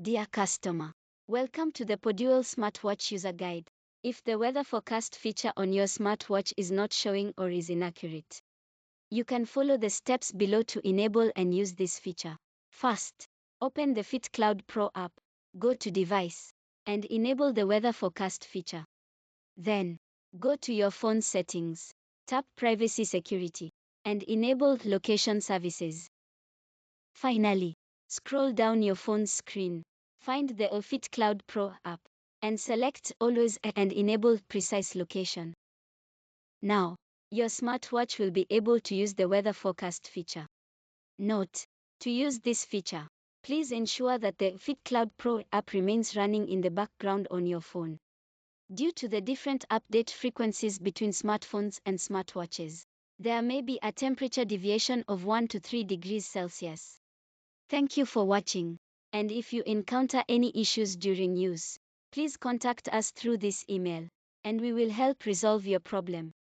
Dear customer, welcome to the PODOEIL Smart Watch user guide. If the weather forecast feature on your smartwatch is not showing or is inaccurate, you can follow the steps below to enable and use this feature. First, open the FitCloud Pro app, go to Device, and enable the weather forecast feature. Then, go to your phone settings, tap Privacy Security, and enable Location Services. Finally, scroll down your phone's screen, find the FitCloud Pro app, and select Always and enable Precise Location. Now, your smartwatch will be able to use the weather forecast feature. Note: to use this feature, please ensure that the FitCloud Pro app remains running in the background on your phone. Due to the different update frequencies between smartphones and smartwatches, there may be a temperature deviation of 1 to 3 degrees Celsius. Thank you for watching, and if you encounter any issues during use, please contact us through this email, and we will help resolve your problem.